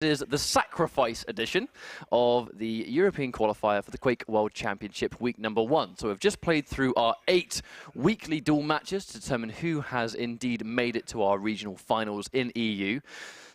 Is the Sacrifice edition of the European qualifier for the Quake World Championship week number 1. So we've just played through our 8 weekly duel matches to determine who has indeed made it to our regional finals in EU.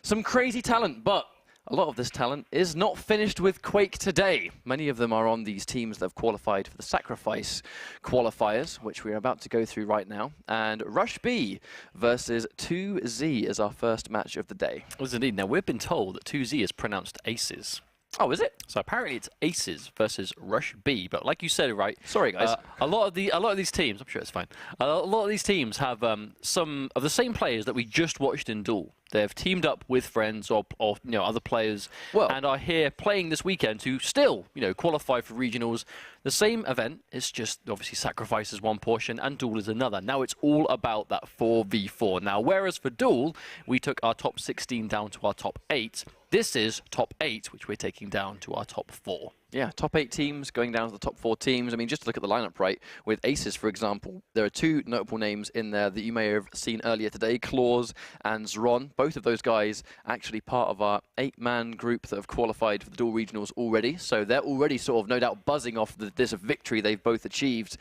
Some crazy talent, but a lot of this talent is not finished with Quake today. Many of them are on these teams that have qualified for the Sacrifice qualifiers, which we're about to go through right now. And RushB versus 2Z is our first match of the day. Well, indeed. Now, we've been told that 2Z is pronounced aces. Oh, is it? So apparently it's aces versus RushB. But like you said, right? Sorry, guys. A lot of these teams, I'm sure it's fine. A lot of these teams have some of the same players that we just watched in Duel. They've teamed up with friends or other players, and are here playing this weekend to still qualify for regionals. The same event, it's just obviously Sacrifice is one portion and Duel is another. Now it's all about that 4v4. Now, whereas for Duel we took our top 16 down to our top 8. This is top 8, which we're taking down to our top 4. Yeah, top 8 teams going down to the top 4 teams. I mean, just to look at the lineup, right, with Aces, for example, there are 2 notable names in there that you may have seen earlier today, Claus and Zron. Both of those guys actually part of our 8-man group that have qualified for the Duel Regionals already. So they're already sort of no doubt buzzing off this victory they've both achieved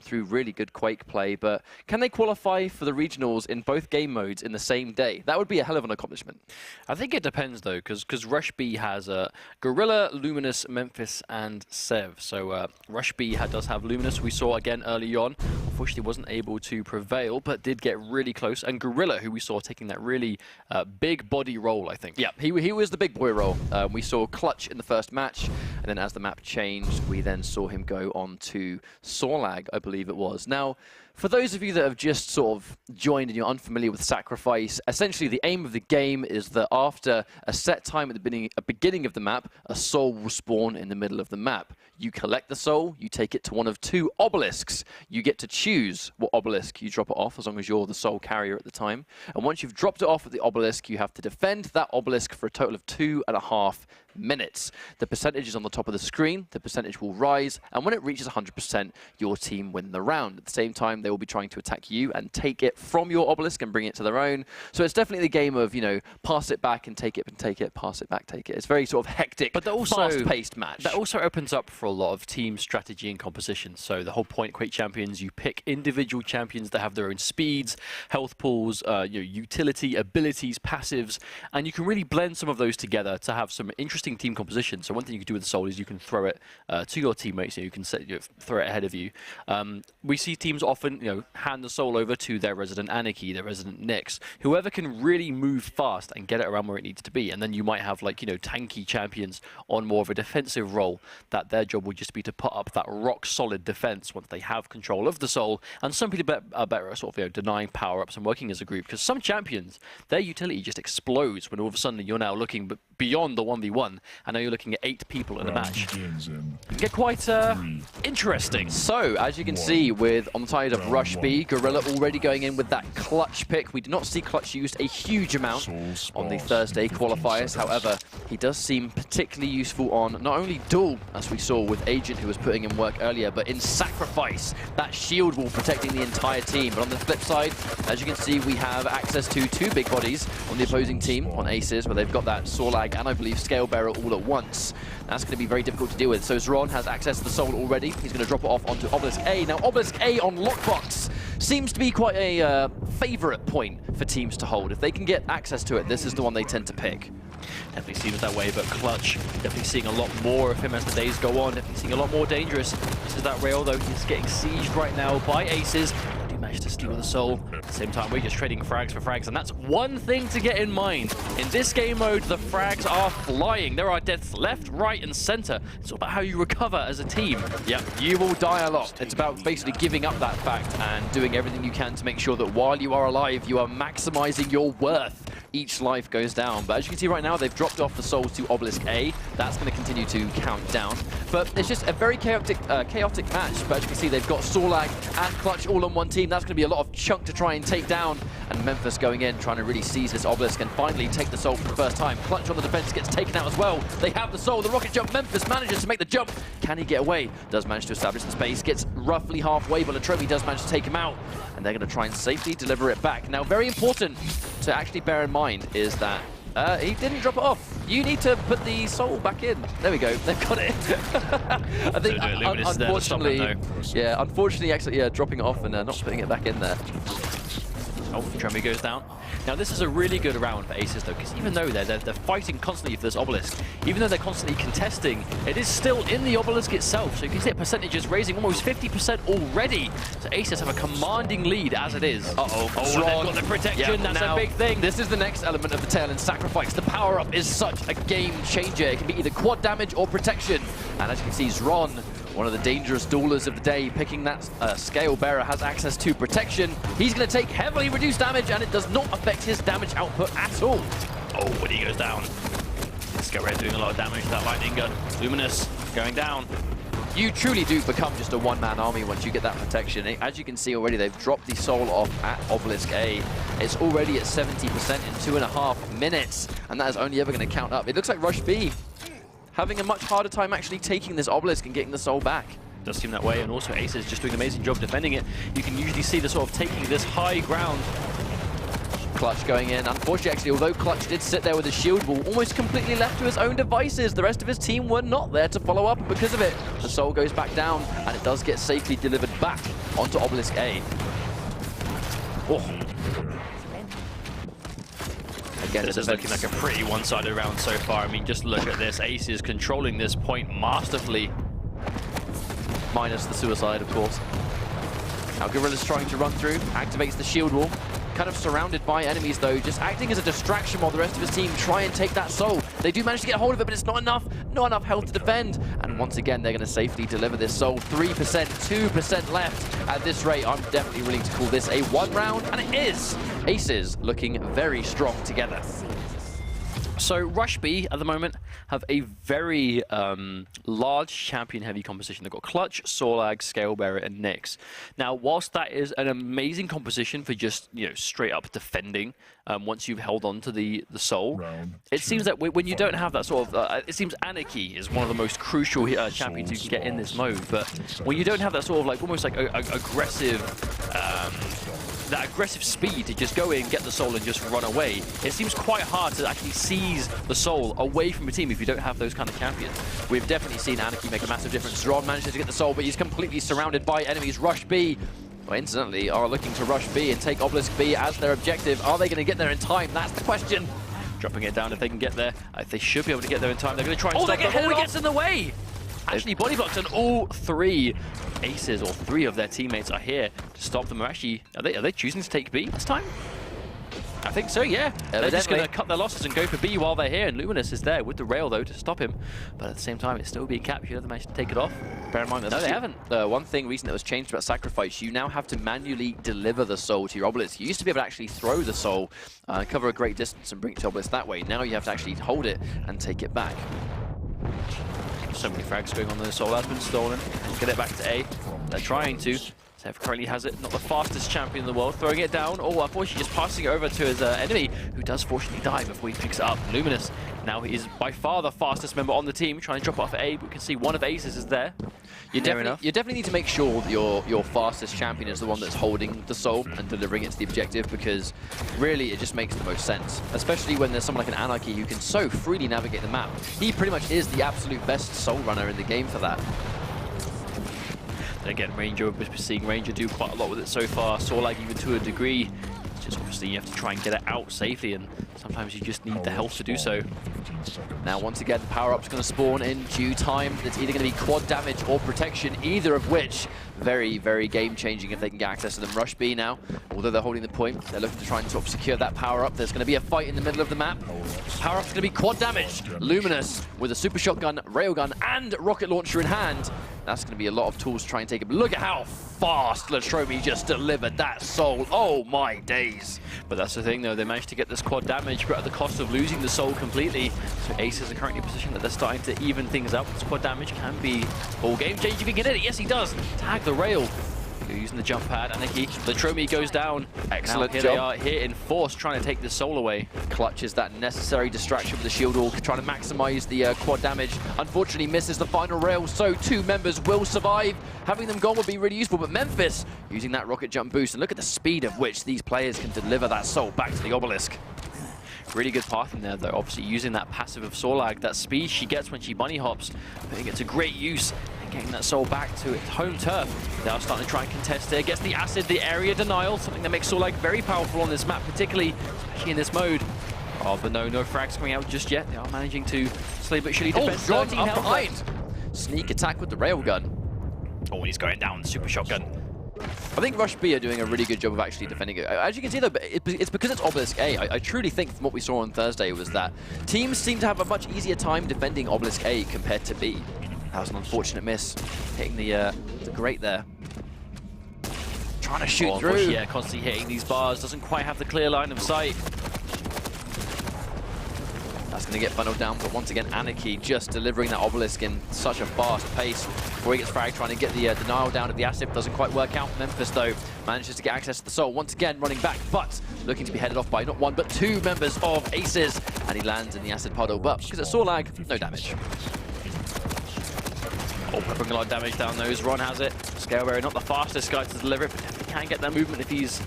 through really good Quake play. But can they qualify for the Regionals in both game modes in the same day? That would be a hell of an accomplishment. I think it depends, though, because RushB has Gorilla, Luminous, Memphis, and Sev. So RushB does have Luminous, we saw again early on. Unfortunately wasn't able to prevail, but did get really close. And Gorilla, who we saw taking that really big body role, I think. Yeah, he was the big boy role. We saw Clutch in the first match, and then as the map changed, we then saw him go on to Sorlag, I believe it was. Now, for those of you that have just sort of joined and you're unfamiliar with Sacrifice, essentially the aim of the game is that after a set time at the beginning of the map, a soul will spawn in the middle of the map. You collect the soul, you take it to one of 2 obelisks. You get to choose what obelisk you drop it off, as long as you're the soul carrier at the time. And once you've dropped it off at the obelisk, you have to defend that obelisk for a total of 2.5 minutes. The percentage is on the top of the screen, the percentage will rise, and when it reaches 100%, your team win the round. At the same time, they will be trying to attack you and take it from your obelisk and bring it to their own. So it's definitely the game of, pass it back and take it, pass it back, take it. It's very sort of hectic, but also fast-paced match. That also opens up for a lot of team strategy and composition. So the whole point, Quake Champions, you pick individual champions that have their own speeds, health pools, utility, abilities, passives, and you can really blend some of those together to have some interesting team composition. So one thing you can do with the soul is you can throw it to your teammates. You can throw it ahead of you. We see teams often, hand the soul over to their resident Anarchy, their resident Nyx, whoever can really move fast and get it around where it needs to be. And then you might have tanky champions on more of a defensive role that their job would just be to put up that rock solid defense once they have control of the soul. And some people are better at sort of denying power ups and working as a group, because some champions, their utility just explodes when all of a sudden you're now looking beyond the 1v1, and now you're looking at 8 people in a match. It can get quite interesting. So, as you can see, on the side of RushB, Gorilla already going in with that Clutch pick. We did not see Clutch used a huge amount on the Thursday qualifiers. However, he does seem particularly useful on not only Duel, as we saw with Agent, who was putting in work earlier, but in Sacrifice, that shield wall protecting the entire team. But on the flip side, as you can see, we have access to 2 big bodies on the opposing team, on Aces, where they've got that Sorlag and I believe Scale Bearer all at once. That's going to be very difficult to deal with. So Zron has access to the soul already. He's going to drop it off onto Obelisk A. Now Obelisk A on Lockbox seems to be quite a favourite point for teams to hold. If they can get access to it, this is the one they tend to pick. Definitely seems that way, but Clutch, definitely seeing a lot more of him as the days go on. Definitely seeing a lot more dangerous. This is that rail, though. He's getting sieged right now by Aces. He managed to steal the soul. At the same time, we're just trading frags for frags, and that's one thing to get in mind. In this game mode, the frags are flying. There are deaths left, right, and center. It's all about how you recover as a team. Yeah, you will die a lot. It's about basically giving up that fact and doing everything you can to make sure that while you are alive, you are maximizing your worth. Each life goes down. But as you can see right now, they've dropped off the souls to Obelisk A. That's going to continue to count down. But it's just a very chaotic match. But as you can see, they've got Sorlag and Clutch all on one team. That's going to be a lot of chunk to try and take down. And Memphis going in, trying to really seize this obelisk and finally take the soul for the first time. Clutch on the defense gets taken out as well. They have the soul, the rocket jump. Memphis manages to make the jump. Can he get away? Does manage to establish the space. Gets roughly halfway, but Latrobe does manage to take him out. And they're going to try and safely deliver it back. Now, very important to actually bear in mind is that he didn't drop it off. you need to put the soul back in. There we go. They've got it. I think, unfortunately, actually, dropping it off and not putting it back in there. Oh, Tremby goes down. Now, this is a really good round for Aces, though, because even though they're fighting constantly for this obelisk, even though they're constantly contesting, it is still in the obelisk itself. So you can see percentages raising almost 50% already. So Aces have a commanding lead as it is. Uh-oh. Oh, they've got the protection. That's a big thing. This is the next element of the tail end sacrifice. The power-up is such a game changer. It can be either quad damage or protection. And as you can see, Zron, one of the dangerous duelers of the day, picking that scale bearer, has access to protection. He's going to take heavily reduced damage, and it does not affect his damage output at all. Oh, when he goes down. Scale bearer doing a lot of damage to that lightning gun. Luminous going down. You truly do become just a one-man army once you get that protection. As you can see already, they've dropped the soul off at Obelisk A. It's already at 70% in 2.5 minutes, and that is only ever going to count up. It looks like RushB having a much harder time actually taking this obelisk and getting the soul back. Does seem that way, and also Aces just doing an amazing job defending it. You can usually see the sort of taking this high ground. Clutch going in. Unfortunately, actually, although Clutch did sit there with his shield wall, almost completely left to his own devices. The rest of his team were not there to follow up, and because of it, the soul goes back down, and it does get safely delivered back onto Obelisk A. Oh. Again, this is looking like a pretty one-sided round so far. I mean, just look at this. Aces controlling this point masterfully. Minus the suicide, of course. Now Gorilla's trying to run through, activates the shield wall. Kind of surrounded by enemies, though, just acting as a distraction while the rest of his team try and take that soul. They do manage to get a hold of it, but it's not enough health to defend. And once again, they're going to safely deliver this soul. 3%, 2% left. At this rate, I'm definitely willing to call this a one round, and it is. Aces looking very strong together. So RushB at the moment have a very large champion-heavy composition. They've got Clutch, Sorlag, Scalebearer, and Nyx. Now, whilst that is an amazing composition for just straight up defending, once you've held on to the soul, it seems that when you don't have that sort of, it seems Anarchy is one of the most crucial champions you can get in this mode. But when you don't have that sort of almost like aggressive. That aggressive speed to just go in, get the soul, and just run away. It seems quite hard to actually seize the soul away from a team if you don't have those kind of champions. We've definitely seen Anarchy make a massive difference. Zron manages to get the soul, but he's completely surrounded by enemies. RushB, well, incidentally, are looking to rush B and take Obelisk B as their objective. Are they going to get there in time? That's the question. Dropping it down if they can get there. They should be able to get there in time. They're going to try and stop them. Oh, he gets in the way! Actually, body blocks, and all three Aces, or three of their teammates, are here to stop them. Are they choosing to take B this time? I think so, yeah. They're just going to cut their losses and go for B while they're here, and Luminous is there with the rail, though, to stop him. But at the same time, it's still being captured. They managed to take it off. Bear in mind that they haven't. One thing recently that was changed about Sacrifice, you now have to manually deliver the soul to your obelisk. You used to be able to actually throw the soul, cover a great distance, and bring it to obelisk that way. Now you have to actually hold it and take it back. So many frags going on. The soul has been stolen. Get it back to A. They're trying to. Sev currently has it. Not the fastest champion in the world. Throwing it down. Oh, unfortunately just passing it over to his enemy, who does fortunately die before he picks it up. Luminous. Now he is by far the fastest member on the team. Trying to drop off A, but we can see one of Aces is there. You definitely need to make sure that your fastest champion is the one that's holding the soul and delivering it to the objective, because really it just makes the most sense. Especially when there's someone like an Anarchy who can so freely navigate the map. He pretty much is the absolute best soul runner in the game for that. And again, Ranger, we're seeing Ranger do quite a lot with it so far. Sorlag even to a degree. Just obviously you have to try and get it out safely, and sometimes you just need the health to do so. Now once again, the power-up's going to spawn in due time. It's either going to be quad damage or protection, either of which very, very game-changing if they can get access to them. RushB now, although they're holding the point, they're looking to try and sort of secure that power-up. There's going to be a fight in the middle of the map. Power-up's going to be quad damage. Luminous with a super shotgun, railgun, and rocket launcher in hand. That's going to be a lot of tools to try and take it. But look at how fast Latromi just delivered that soul. Oh my days. But that's the thing, though. They managed to get this quad damage, but at the cost of losing the soul completely. So Aces are currently in a position that they're starting to even things up. This quad damage can be all game changing. If he can get it, yes, he does. Tag the rail. Using the jump pad, Anarchy. Latromi goes down. Excellent job. They are here in force, trying to take the soul away. Clutches that necessary distraction with the shield wall, trying to maximize the quad damage. Unfortunately, misses the final rail, so two members will survive. Having them gone would be really useful, but Memphis using that rocket jump boost, and look at the speed of which these players can deliver that soul back to the obelisk. Really good path in there, though. Obviously, using that passive of Solag, that speed she gets when she bunny hops, putting it to great use and getting that soul back to its home turf. They are starting to try and contest it. Gets the acid, the area denial, something that makes Solag very powerful on this map, particularly, especially in this mode. Oh, but no frags coming out just yet. They are managing to slowly but surely defend. Oh, John up behind. Sneak attack with the railgun. Oh, and he's going down, super shotgun. I think RushB are doing a really good job of actually defending it. As you can see though, it's because it's Obelisk A. I truly think from what we saw on Thursday was that teams seem to have a much easier time defending Obelisk A compared to B. That was an unfortunate miss, hitting the grate there. Trying to shoot through. Yeah, constantly hitting these bars, doesn't quite have the clear line of sight. That's going to get funneled down, but once again, Anarchy just delivering that Obelisk in such a fast pace. Before he gets fragged, trying to get the denial down at the acid. Doesn't quite work out. Memphis, though, manages to get access to the soul. Once again, running back, but looking to be headed off by not one, but two members of Aces. And he lands in the acid puddle, but because it's Solag, no damage. Oh, bringing a lot of damage down those. Ron has it. Scalebearer, not the fastest guy to deliver it, but definitely can get that movement if he's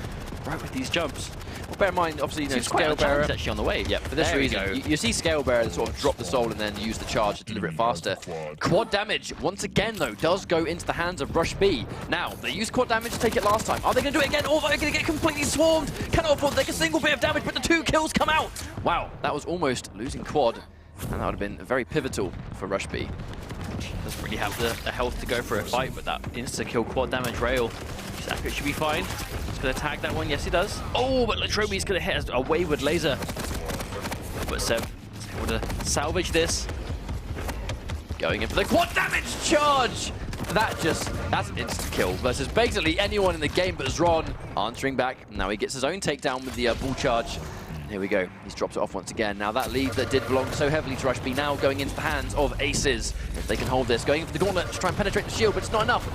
right with these jumps. Well, bear in mind, obviously, you know, Scalebearer actually on the way. Yeah, for this reason, you see Scalebearer sort of drop the soul and then use the charge to deliver it faster. Quad damage, once again, though, does go into the hands of RushB. Now, they used quad damage to take it last time. Are they going to do it again? Or are they going to get completely swarmed? Cannot afford to take a single bit of damage, but the 2 kills come out. Wow, that was almost losing quad. And that would have been very pivotal for RushB. Doesn't really have the health to go for a fight, but that insta-kill quad damage rail. Accurate should be fine. He's going to tag that one. Yes, he does. Oh, but Latrobe's going to hit a wayward laser. But Sev is able to salvage this. Going in for the quad damage charge. That's an instant kill versus basically anyone in the game but Zron. Answering back. Now he gets his own takedown with the bull charge. And here we go. He's dropped it off once again. Now that lead that did belong so heavily to RushB now going into the hands of Aces. If they can hold this. Going in for the gauntlet to try and penetrate the shield, but it's not enough.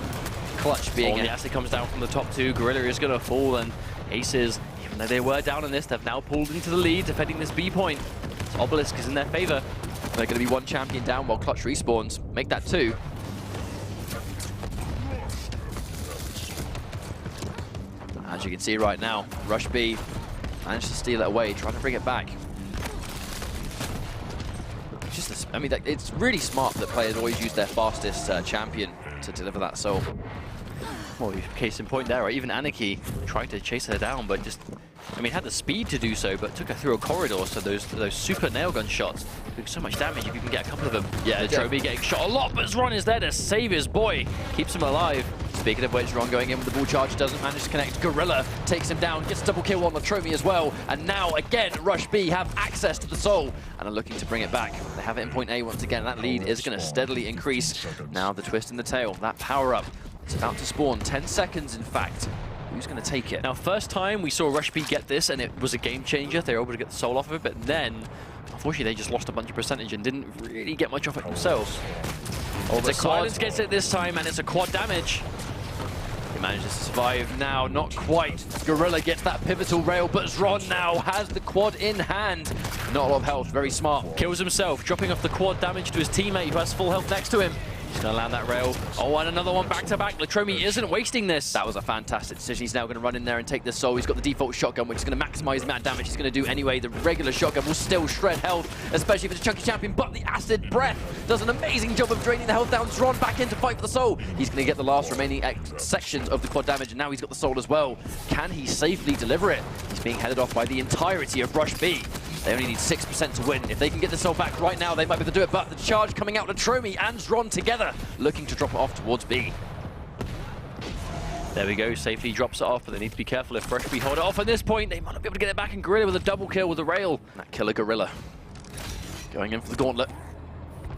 Clutch being the acid comes down from the top 2. Gorilla is going to fall, and Aces, even though they were down on this, they've now pulled into the lead, defending this B point. So Obelisk is in their favor. They're going to be 1 champion down while Clutch respawns. Make that 2. As you can see right now, RushB managed to steal it away, trying to bring it back. I mean, it's really smart that players always use their fastest champion to deliver that soul. Well, case in point there, right? Even Anarchy tried to chase her down, but just, I mean, had the speed to do so, but took her through a corridor, so those super nail gun shots do so much damage if you can get a couple of them. Yeah, Troby getting shot a lot, but Zron is there to save his boy, keeps him alive. Speaking of which, Zron going in with the ball charge, doesn't manage to connect. Gorilla takes him down, gets a double kill on Latrobe as well, and now again, RushB have access to the soul and are looking to bring it back. They have it in point A once again. That lead is going to steadily increase. Now the twist in the tail, that power-up, it's about to spawn. 10 seconds, in fact. Who's going to take it? Now, first time we saw RushB get this, and it was a game changer. They were able to get the soul off of it, but then, unfortunately, they just lost a bunch of percentage and didn't really get much off it themselves. Oh, the silence gets it this time, and it's a quad damage. He manages to survive now, not quite. Gorilla gets that pivotal rail, but Zron now has the quad in hand. Not a lot of health, very smart. Kills himself, dropping off the quad damage to his teammate who has full health next to him. He's going to land that rail. Oh, and another one back-to-back. Latrobe isn't wasting this. That was a fantastic decision. He's now going to run in there and take this soul. He's got the default shotgun, which is going to maximize the amount of damage he's going to do anyway. The regular shotgun will still shred health, especially if it's a chunky champion, but the acid breath does an amazing job of draining the health down. Zron back in to fight for the soul. He's going to get the last remaining sections of the quad damage, and now he's got the soul as well. Can he safely deliver it? He's being headed off by the entirety of RushB. They only need 6% to win. If they can get the soul back right now, they might be able to do it, but the charge coming out to Latrobe and Zron together, looking to drop it off towards B. There we go, safely drops it off, but they need to be careful if RushB hold it off at this point. They might not be able to get it back, and Gorilla with a double kill with the rail. That killer Gorilla. Going in for the gauntlet.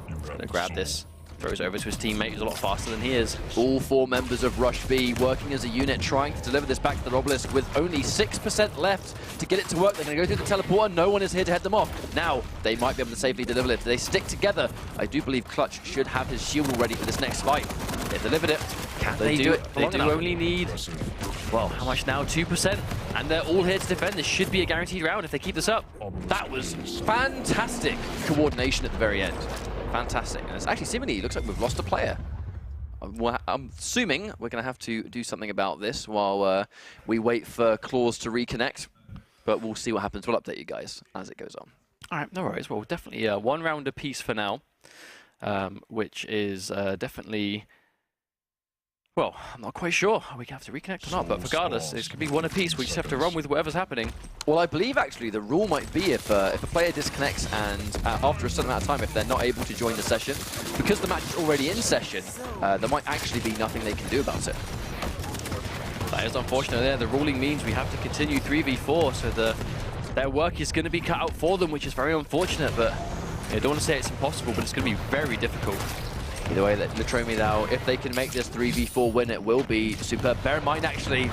He's gonna grab this. Throws over to his teammate who's a lot faster than he is. All 4 members of RushB working as a unit, trying to deliver this back to the Obelisk with only 6% left to get it to work. They're going to go through the teleporter. No one is here to head them off. Now, they might be able to safely deliver it. If they stick together, I do believe Clutch should have his shield all ready for this next fight. They delivered it. Can they do it? They do only need, well, how much now? 2%. And they're all here to defend. This should be a guaranteed round if they keep this up. That was fantastic coordination at the very end. Fantastic. And it's actually seemingly looks like we've lost a player. I'm assuming we're going to have to do something about this while we wait for Claws to reconnect. but we'll see what happens. We'll update you guys as it goes on. All right, no worries. Well, definitely 1 round apiece for now, which is definitely... Well, I'm not quite sure we have to reconnect or not, but regardless, it's going to be 1 apiece. We just have to run with whatever's happening. Well, I believe actually the rule might be if a player disconnects and after a certain amount of time, if they're not able to join the session, because the match is already in session, there might actually be nothing they can do about it. That is unfortunate there. The ruling means we have to continue 3v4, so their work is going to be cut out for them, which is very unfortunate, but I don't want to say it's impossible, but it's going to be very difficult. Either way, that Latromi now, if they can make this 3v4 win, it will be superb. Bear in mind, actually,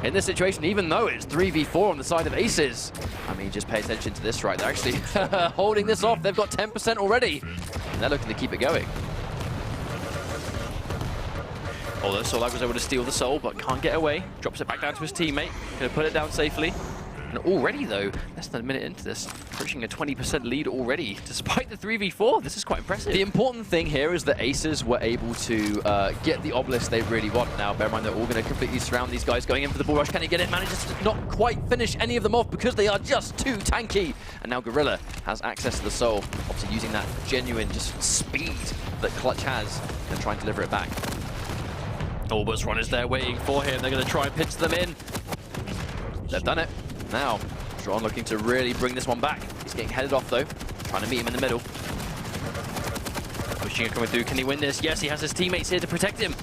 in this situation, even though it's 3v4 on the side of Aces, I mean, just pay attention to this, right? They're actually holding this off. They've got 10% already, and they're looking to keep it going. Although Solag was able to steal the soul, but can't get away. Drops it back down to his teammate. Going to put it down safely. And already, though, less than a minute into this, pushing a 20% lead already, despite the 3v4. This is quite impressive. The important thing here is that Aces were able to get the obelisk they really want. Now, bear in mind, they're all going to completely surround these guys going in for the bull rush. Can he get it? Manages to not quite finish any of them off because they are just too tanky. And now Gorilla has access to the soul, obviously using that genuine just speed that Clutch has and try and deliver it back. Albus Run is there waiting for him. They're going to try and pinch them in. They've done it. Now, Tron looking to really bring this one back. He's getting headed off, though. Trying to meet him in the middle. Pushing it coming through. Can he win this? Yes, he has his teammates here to protect him.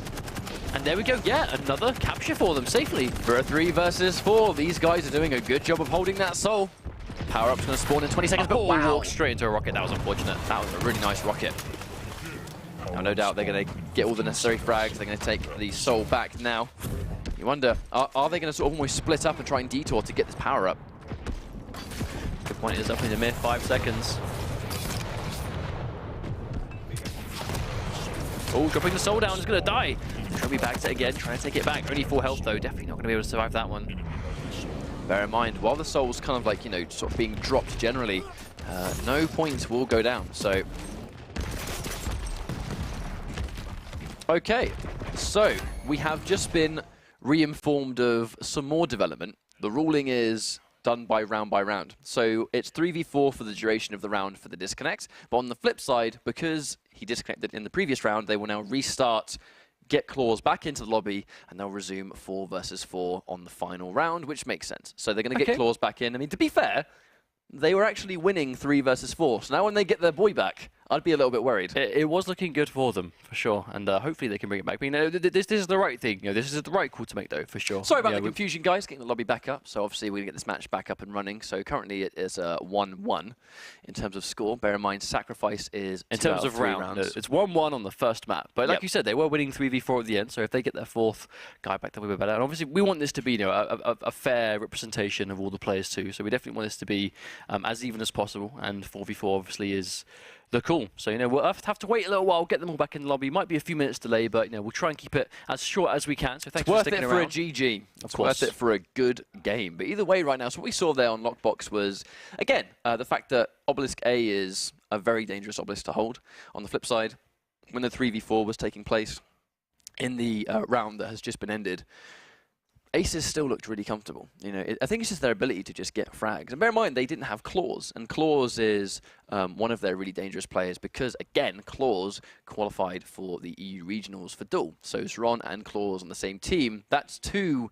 And there we go. Yeah, another capture for them safely. For a 3 versus 4, these guys are doing a good job of holding that soul. Power-up's going to spawn in 20 seconds, but wow! Walked straight into a rocket. That was unfortunate. That was a really nice rocket. Now, no doubt they're going to get all the necessary frags. They're going to take the soul back now. You wonder, are they going to sort of almost split up and try and detour to get this power up? Good point, is up in a mere 5 seconds. Oh, dropping the soul down, is going to die. Latromi bags it again, trying to take it back. Only 4 health though, definitely not going to be able to survive that one. Bear in mind, while the soul's kind of like, you know, sort of being dropped generally, no points will go down, so... Okay, so we have just been re-informed of some more development. The ruling is done by round. So it's 3v4 for the duration of the round for the disconnect. But on the flip side, because he disconnected in the previous round, they will now restart, get Claws back into the lobby, and they'll resume 4 versus 4 on the final round, which makes sense. So they're going to get Claws back in. I mean, to be fair, they were actually winning 3 versus 4. So now when they get their boy back, I'd be a little bit worried. It was looking good for them, for sure, and hopefully they can bring it back. But, you know, this is the right thing. You know, this is the right call to make, though, for sure. Sorry about the confusion, guys. Getting the lobby back up. So obviously we're going to get this match back up and running. So currently it is 1-1 in terms of score. Bear in mind, Sacrifice is in terms of rounds. No, it's 1-1 on the first map. But like you said, they were winning 3v4 at the end. So if they get their 4th guy back, they'll be better. And obviously we want this to be, you know, a fair representation of all the players too. So we definitely want this to be as even as possible. And 4v4 obviously is the call. So, you know, we'll have to wait a little while, get them all back in the lobby. Might be a few minutes delay, but, you know, we'll try and keep it as short as we can. So thanks for sticking around. It's worth it for a GG. It's worth it for a good game. But either way right now, so what we saw there on Lockbox was, again, the fact that Obelisk A is a very dangerous obelisk to hold. On the flip side, when the 3v4 was taking place in the round that has just been ended, Aces still looked really comfortable. You know, I think it's just their ability to just get frags. And bear in mind, they didn't have Claws, and Claws is one of their really dangerous players because, again, Claws qualified for the EU regionals for duel. So Zron and Claws on the same team. That's 2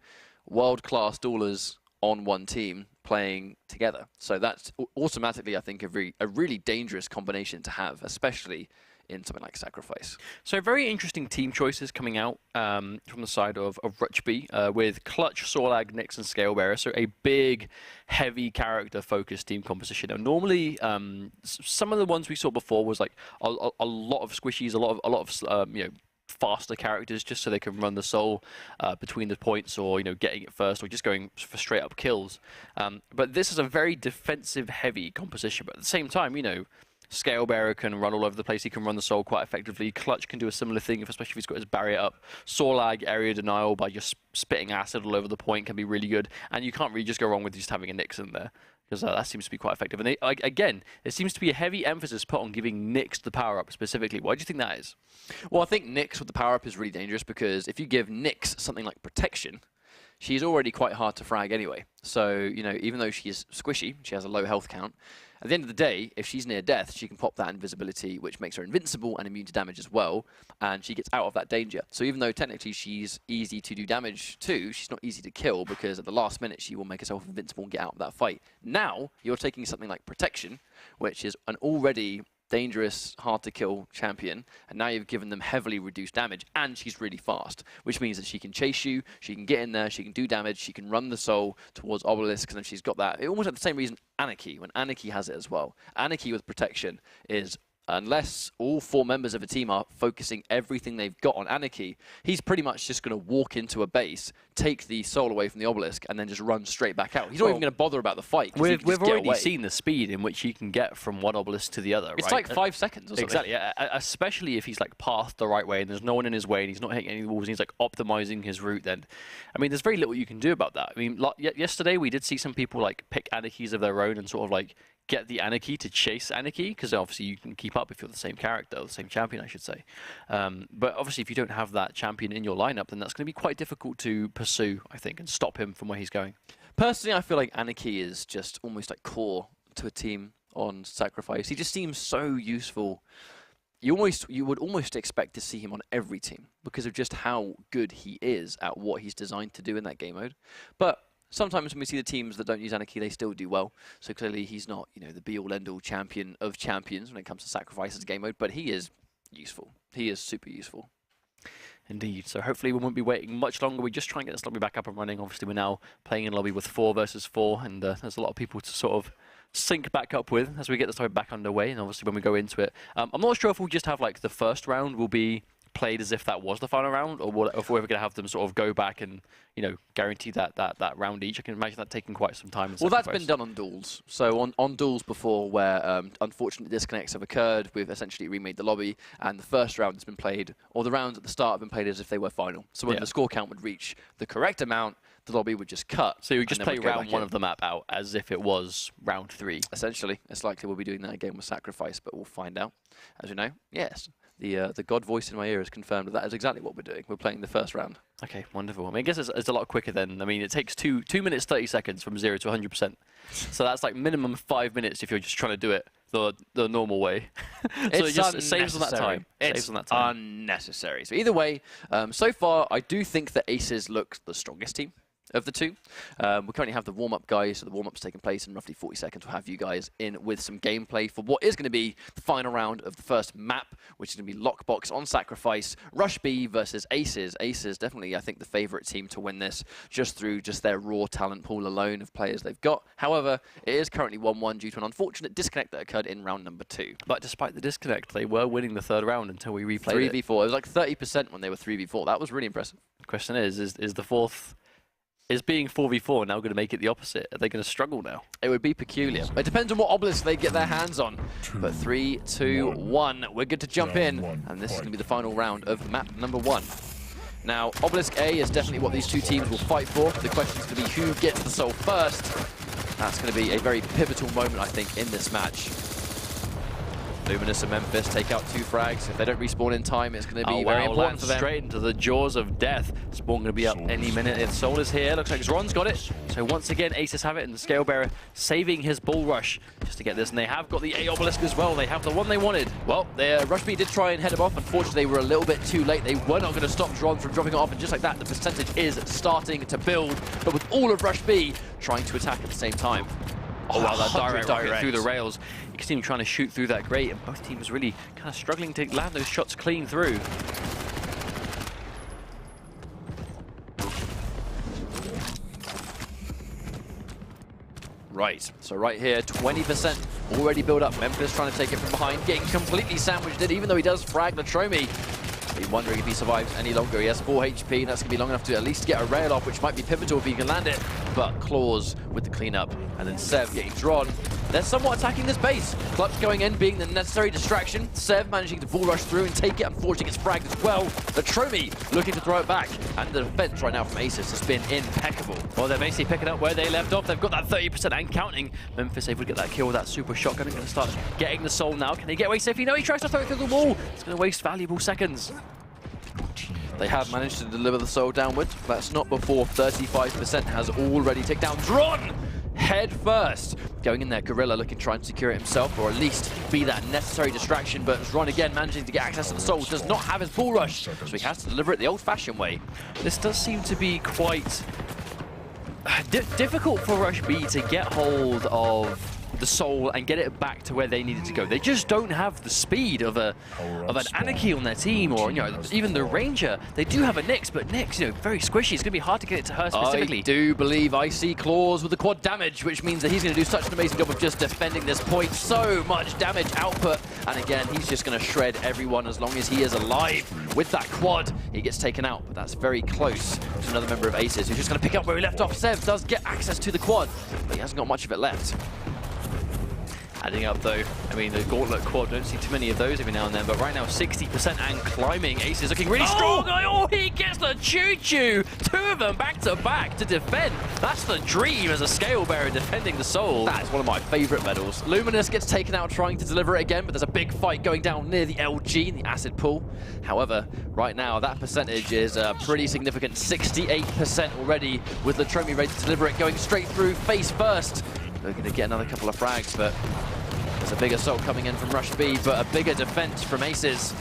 world-class duelers on one team playing together. So that's automatically, I think, a really dangerous combination to have, especially in something like Sacrifice. So very interesting team choices coming out from the side of RushB with Clutch, Solag, Nyx, and Scalebearer. So a big, heavy character-focused team composition. Now, normally, some of the ones we saw before was like a lot of squishies, a lot of you know, faster characters just so they can run the soul between the points, or, you know, getting it first, or just going for straight up kills. But this is a very defensive heavy composition, but at the same time, you know, Scalebearer can run all over the place. He can run the soul quite effectively. Clutch can do a similar thing, especially if he's got his barrier up. Solag, area denial by just spitting acid all over the point can be really good. And you can't really just go wrong with just having a Nyx in there, because that seems to be quite effective. And again, there seems to be a heavy emphasis put on giving Nyx the power-up specifically. Why do you think that is? Well, I think Nyx with the power-up is really dangerous, because if you give Nyx something like protection, she's already quite hard to frag anyway. So, you know, even though she's squishy, she has a low health count, at the end of the day, if she's near death, she can pop that invisibility, which makes her invincible and immune to damage as well, and she gets out of that danger. So even though technically she's easy to do damage to, she's not easy to kill, because at the last minute she will make herself invincible and get out of that fight. Now, you're taking something like Protection, which is an already dangerous, hard-to-kill champion, and now you've given them heavily reduced damage, and she's really fast, which means that she can chase you, she can get in there, she can do damage, she can run the soul towards Obelisk, and then she's got that. It almost like the same reason Anarchy, when Anarchy has it as well. Anarchy with Protection is, unless all 4 members of a team are focusing everything they've got on Anarchy, he's pretty much just going to walk into a base, take the soul away from the Obelisk, and then just run straight back out. He's not even going to bother about the fight. We've already seen the speed in which he can get from one Obelisk to the other. It's right? like 5 seconds or something. Exactly, yeah. Especially if he's like pathed the right way and there's no one in his way and he's not hitting any walls and he's like optimizing his route. Then, I mean, there's very little you can do about that. I mean, yesterday we did see some people like pick Anarchies of their own and sort of like get the Anarchy to chase Anarchy, because obviously you can keep up if you're the same character, or the same champion, I should say. But obviously if you don't have that champion in your lineup, then that's going to be quite difficult to pursue, I think, and stop him from where he's going. Personally, I feel like Anarchy is just almost like core to a team on Sacrifice. He just seems so useful. You would almost expect to see him on every team because of just how good he is at what he's designed to do in that game mode. But sometimes when we see the teams that don't use Anarchy, they still do well. So clearly he's not, you know, the be-all, end-all champion of champions when it comes to Sacrifice as game mode, but he is useful. He is super useful. Indeed. So hopefully we won't be waiting much longer. We just try and get this lobby back up and running. Obviously we're now playing in lobby with 4 versus 4, and there's a lot of people to sort of sync back up with as we get this lobby back underway. And obviously when we go into it, I'm not sure if we'll just have like the first round will be played as if that was the final round, or if we're going to have them sort of go back and, you know, guarantee that round each. I can imagine that taking quite some time. Well, that's been done on duels. So on duels before, where unfortunate disconnects have occurred, we've essentially remade the lobby, and the first round has been played, or the rounds at the start have been played as if they were final. So when the score count would reach the correct amount, the lobby would just cut. So you would just play round 1 of the map out as if it was round 3. Essentially, it's likely we'll be doing that again with Sacrifice, but we'll find out. As you know, yes. The God voice in my ear has confirmed that is exactly what we're doing. We're playing the first round. Okay, wonderful. I mean, I guess it's a lot quicker then. I mean, it takes 2 minutes 30 seconds from 0 to 100%. So that's like minimum 5 minutes if you're just trying to do it the normal way. So it just saves on that time. It's unnecessary. So either way, so far I do think that Aces look the strongest team of the two. We currently have the warm-up guys, so the warm-up's taking place in roughly 40 seconds. We'll have you guys in with some gameplay for what is going to be the final round of the first map, which is going to be Lockbox on Sacrifice, RushB versus Aces. Aces definitely, I think, the favourite team to win this, just through their raw talent pool alone of players they've got. However, it is currently 1-1 due to an unfortunate disconnect that occurred in round number 2. But despite the disconnect, they were winning the 3rd round until we replayed 3v4. It was like 30% when they were 3v4. That was really impressive. The question is the 4th... Is being 4v4 now going to make it the opposite? Are they going to struggle now? It would be peculiar. It depends on what Obelisk they get their hands on. But 3, 2, 1. We're good to jump in. And this is going to be the final round of map number 1. Now, Obelisk A is definitely what these two teams will fight for. The question is going to be who gets the soul first. That's going to be a very pivotal moment, I think, in this match. Luminous and Memphis take out 2 frags. If they don't respawn in time, it's going to be very important for them. Straight into the jaws of death. Spawn going to be up any minute. If Soul is here, looks like Zron's got it. So once again, Aces have it, and the Scalebearer saving his bull rush just to get this. And they have got the A Obelisk as well. They have the one they wanted. Well, RushB did try and head him off. Unfortunately, they were a little bit too late. They were not going to stop Zron from dropping it off. And just like that, the percentage is starting to build. But with all of RushB trying to attack at the same time. Oh wow, that direct rocket through the rails. You can see him trying to shoot through that grate, and both teams really kind of struggling to land those shots clean through. Right, so right here, 20% already built up. Memphis trying to take it from behind, getting completely sandwiched in, even though he does frag Latromi. Be wondering if he survives any longer. He has 4 HP, and that's going to be long enough to at least get a rail off, which might be pivotal if he can land it. But Claws with the cleanup, and then Sev getting drawn. They're somewhat attacking this base. Clutch going in, being the necessary distraction. Sev managing to bull rush through and take it. Unfortunately, gets fragged as well. Latromi looking to throw it back. And the defense right now from Aces has been impeccable. Well, they're basically picking up where they left off. They've got that 30% and counting. Memphis able to get that kill with that super shotgun. Going to start getting the soul now. Can he get away safely? No, he tries to throw it through the wall. It's going to waste valuable seconds. They have managed to deliver the soul downwards. That's not before 35% has already taken down Dron head first. Going in there, Gorilla looking trying to secure it himself, or at least be that necessary distraction, but Dron again managing to get access to the soul, does not have his bull rush, so he has to deliver it the old-fashioned way. This does seem to be quite difficult for RushB to get hold of the soul and get it back to where they needed to go. They just don't have the speed of an Anarchy on their team, or even the Ranger. They do have a Nyx, but Nyx, very squishy. It's going to be hard to get it to her specifically. I do believe I see Claws with the quad damage, which means that he's going to do such an amazing job of just defending this point. So much damage output, and again, he's just going to shred everyone as long as he is alive. With that quad, he gets taken out, but that's very close to another member of Aces, who's just going to pick up where he left off. Sev does get access to the quad, but he hasn't got much of it left. Adding up though, I mean, the Gauntlet quad, don't see too many of those every now and then, but right now 60% and climbing. Ace is looking really strong. Oh, he gets the choo-choo. Two of them back to back to defend. That's the dream as a scale bearer defending the soul. That is one of my favorite medals. Luminous gets taken out trying to deliver it again, but there's a big fight going down near the LG in the acid pool. However, right now that percentage is a pretty significant 68% already, with Latromi ready to deliver it, going straight through face first. We're going to get another couple of frags, but there's a big assault coming in from RushB, but a bigger defense from Aces.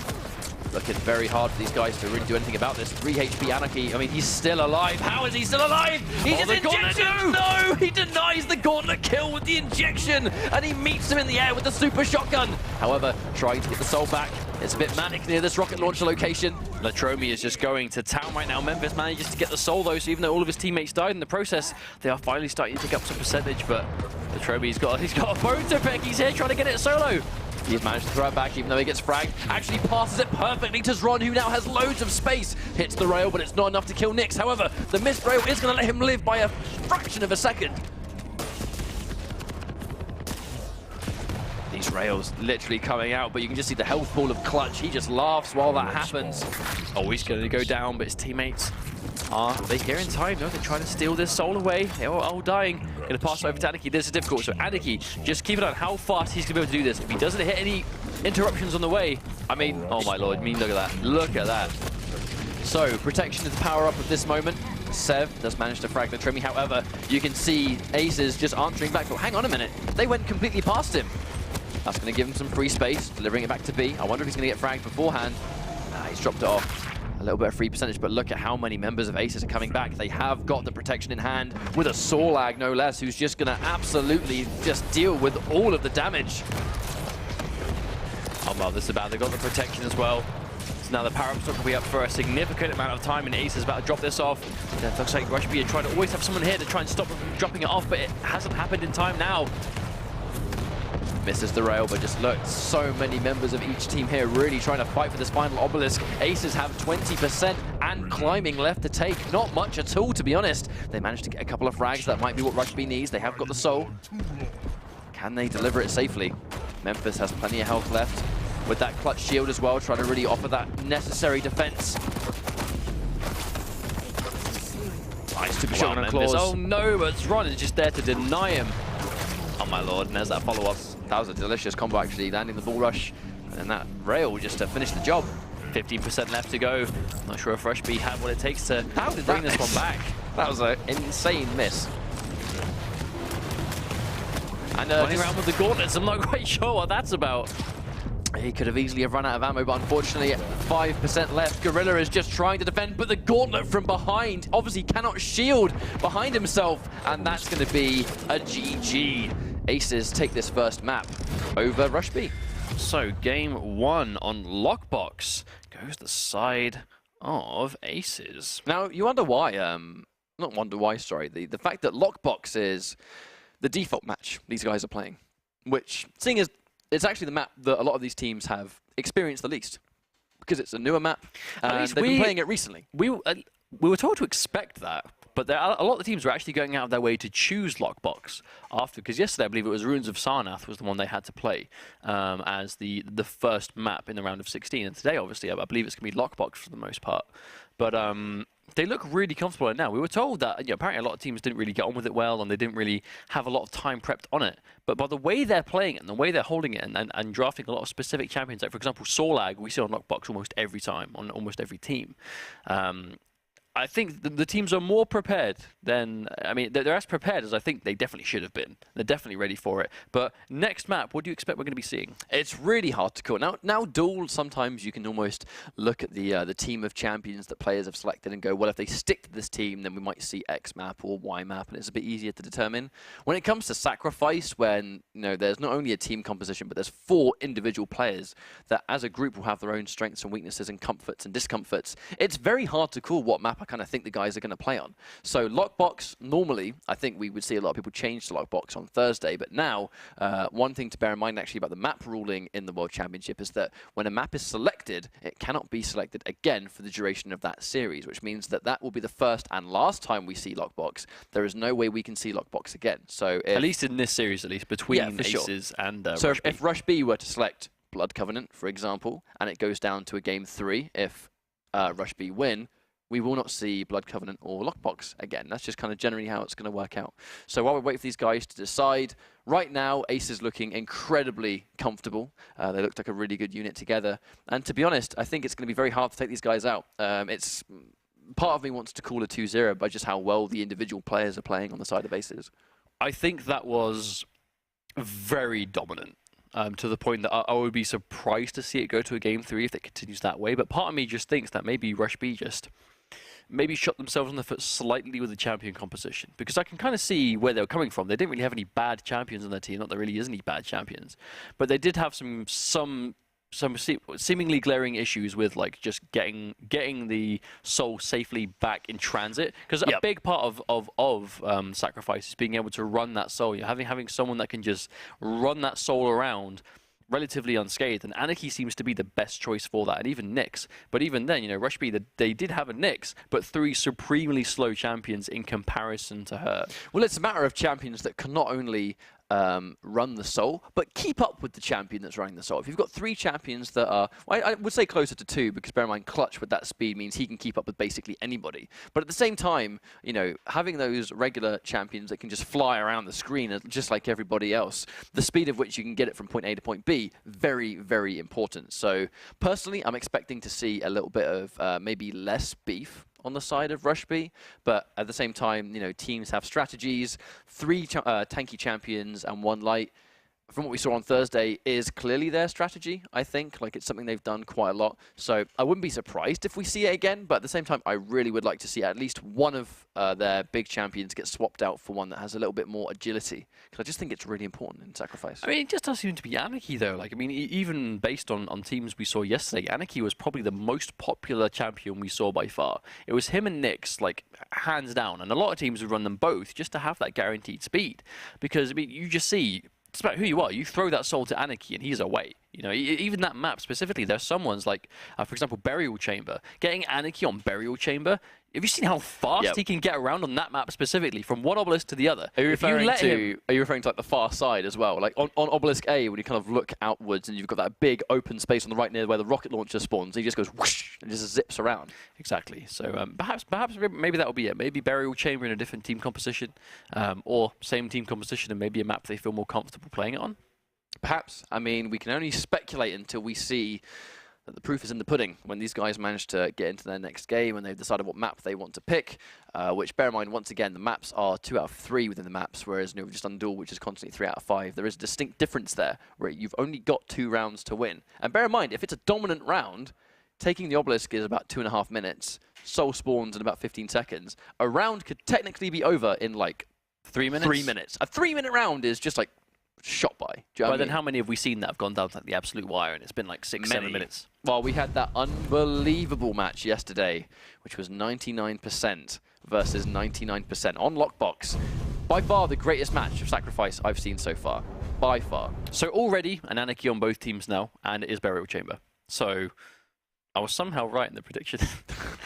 Looking very hard for these guys to really do anything about this. 3 HP Anarchy. I mean, he's still alive. How is he still alive? He's just injection! No! He denies the Gauntlet kill with the injection, and he meets him in the air with the super shotgun. However, trying to get the soul back. It's a bit manic near this rocket launcher location. Latromi is just going to town right now. Memphis manages to get the soul though, so even though all of his teammates died in the process, they are finally starting to pick up some percentage, but Latromi's got a bone to pick. He's here trying to get it solo. He's managed to throw it back even though he gets fragged. Actually passes it perfectly to Zron, who now has loads of space. Hits the rail, but it's not enough to kill Nyx. However, the missed rail is going to let him live by a fraction of a second. These rails literally coming out, but you can just see the health pool of Clutch. He just laughs while that happens. Oh, he's going to go down, but his teammates are they here in time? No, they're trying to steal this soul away. They're all dying. Going to pass it over to Anarchy. This is difficult. So Anarchy, just keep it on how fast he's going to be able to do this. If he doesn't hit any interruptions on the way, I mean, oh my lord, I mean, look at that. Look at that. So, protection is the power-up of this moment. Sev does manage to frag Latromi. However, you can see Aces just answering back. But hang on a minute. They went completely past him. That's going to give him some free space, delivering it back to B. I wonder if he's going to get fragged beforehand. He's dropped it off. A little bit of free percentage, but look at how many members of Aces are coming back. They have got the protection in hand with a Sorlag, no less, who's just going to absolutely just deal with all of the damage. Oh, well, this is about, they got the protection as well. So now the power-up's not going to be up for a significant amount of time, and Ace is about to drop this off. It looks like RushB are trying to always have someone here to try and stop them from dropping it off, but it hasn't happened in time now. Misses the rail, but just look, so many members of each team here really trying to fight for this final obelisk. Aces have 20% and climbing left to take. Not much at all, to be honest. They managed to get a couple of frags. That might be what RushB needs. They have got the soul. Can they deliver it safely? Memphis has plenty of health left. With that clutch shield as well, trying to really offer that necessary defense. Nice super shot on Claws. Oh no, but Zron is just there to deny him. Oh my lord, and there's that follow-up. That was a delicious combo, actually, landing the bull rush and that rail just to finish the job. 15% left to go. Not sure if RushB had what it takes to bring this one back. That was an insane miss. And running around with the gauntlets, I'm not quite sure what that's about. He could have easily run out of ammo, but unfortunately, 5% left. Gorilla is just trying to defend, but the gauntlet from behind obviously cannot shield behind himself, and that's going to be a GG. Aces take this first map over RushB. So game one on Lockbox goes the side of Aces. Now, you wonder why, not wonder why, sorry, the fact that Lockbox is the default match these guys are playing, which, seeing as it's actually the map that a lot of these teams have experienced the least, because it's a newer map, and they've been playing it recently. We were told to expect that, but a lot of the teams were actually going out of their way to choose Lockbox after, because yesterday I believe it was Runes of Sarnath was the one they had to play as the first map in the round of 16, and today obviously I believe it's going to be Lockbox for the most part. But they look really comfortable in it now. We were told that apparently a lot of teams didn't really get on with it well, and they didn't really have a lot of time prepped on it. But by the way they're playing it and the way they're holding it and drafting a lot of specific champions, like for example, Sorlag, we see on Lockbox almost every time, on almost every team. I think the teams are more prepared than, I mean, they're as prepared as I think they definitely should have been. They're definitely ready for it. But next map, what do you expect we're going to be seeing? It's really hard to call. Now Duel, sometimes you can almost look at the team of champions that players have selected and go, well, if they stick to this team, then we might see X map or Y map, and it's a bit easier to determine. When it comes to Sacrifice, when there's not only a team composition, but there's 4 individual players that as a group will have their own strengths and weaknesses and comforts and discomforts, it's very hard to call what map I kind of think the guys are going to play on. So Lockbox, normally, I think we would see a lot of people change to Lockbox on Thursday, but now, one thing to bear in mind actually about the map ruling in the World Championship is that when a map is selected, it cannot be selected again for the duration of that series, which means that that will be the first and last time we see Lockbox. There is no way we can see Lockbox again. So at least in this series, at least, between Aces and so RushB. if RushB were to select Blood Covenant, for example, and it goes down to a game 3, if RushB win, we will not see Blood Covenant or Lockbox again. That's just kind of generally how it's going to work out. So while we wait for these guys to decide, right now, Ace is looking incredibly comfortable. They looked like a really good unit together. And to be honest, I think it's going to be very hard to take these guys out. Part of me wants to call a 2-0 by just how well the individual players are playing on the side of Aces. I think that was very dominant. To the point that I would be surprised to see it go to a game 3 if it continues that way. But part of me just thinks that maybe RushB just maybe shot themselves in the foot slightly with the champion composition, because I can kind of see where they were coming from. They didn't really have any bad champions on their team. Not that there really is any bad champions, but they did have some seemingly glaring issues with like just getting the soul safely back in transit, because a big part of Sacrifice is being able to run that soul. You're having someone that can just run that soul around relatively unscathed, and Anarchy seems to be the best choice for that, and even Nyx. But even then, RushB, they did have a Nyx, but 3 supremely slow champions in comparison to her. Well, it's a matter of champions that can not only run the soul, but keep up with the champion that's running the soul. If you've got 3 champions that are, well, I would say closer to 2, because bear in mind, Clutch with that speed means he can keep up with basically anybody. But at the same time, having those regular champions that can just fly around the screen just like everybody else, the speed of which you can get it from point A to point B, very, very important. So personally, I'm expecting to see a little bit of maybe less beef on the side of RushB, but at the same time, teams have strategies. 3 tanky champions and 1 light, from what we saw on Thursday, is clearly their strategy, I think. Like, it's something they've done quite a lot. So I wouldn't be surprised if we see it again, but at the same time, I really would like to see at least one of their big champions get swapped out for one that has a little bit more agility, because I just think it's really important in Sacrifice. I mean, it just does seem to be Anarchy, though. Like, I mean, even based on teams we saw yesterday, Anarchy was probably the most popular champion we saw by far. It was him and Nyx, like, hands down. And a lot of teams would run them both just to have that guaranteed speed. Because, I mean, you just see, despite who you are, you throw that soul to Anarchy and he's away. Even that map specifically, there's someone's like, for example, Burial Chamber. Getting Anarchy on Burial Chamber, have you seen how fast he can get around on that map specifically, from one obelisk to the other? Are you referring to like the far side as well? Like on obelisk A, when you kind of look outwards and you've got that big open space on the right near where the rocket launcher spawns, he just goes whoosh and just zips around. Exactly. So perhaps maybe that will be it. Maybe Burial Chamber in a different team composition, or same team composition and maybe a map they feel more comfortable playing it on. Perhaps. I mean, we can only speculate until we see that the proof is in the pudding. When these guys manage to get into their next game and they've decided what map they want to pick, which, bear in mind, once again, the maps are 2 out of 3 within the maps, whereas we've just done Duel, which is constantly 3 out of 5. There is a distinct difference there, where you've only got 2 rounds to win. And bear in mind, if it's a dominant round, taking the obelisk is about 2.5 minutes, soul spawns in about 15 seconds. A round could technically be over in, like, 3 minutes? 3 minutes. A 3-minute round is just, like, shot by. Do you know what I mean? Then how many have we seen that have gone down to like the absolute wire and it's been like 6-7 minutes? Well, we had that unbelievable match yesterday, which was 99% versus 99% on Lockbox. By far the greatest match of Sacrifice I've seen so far. By far. So already an Anarchy on both teams now, and it is Burial Chamber. So I was somehow right in the prediction.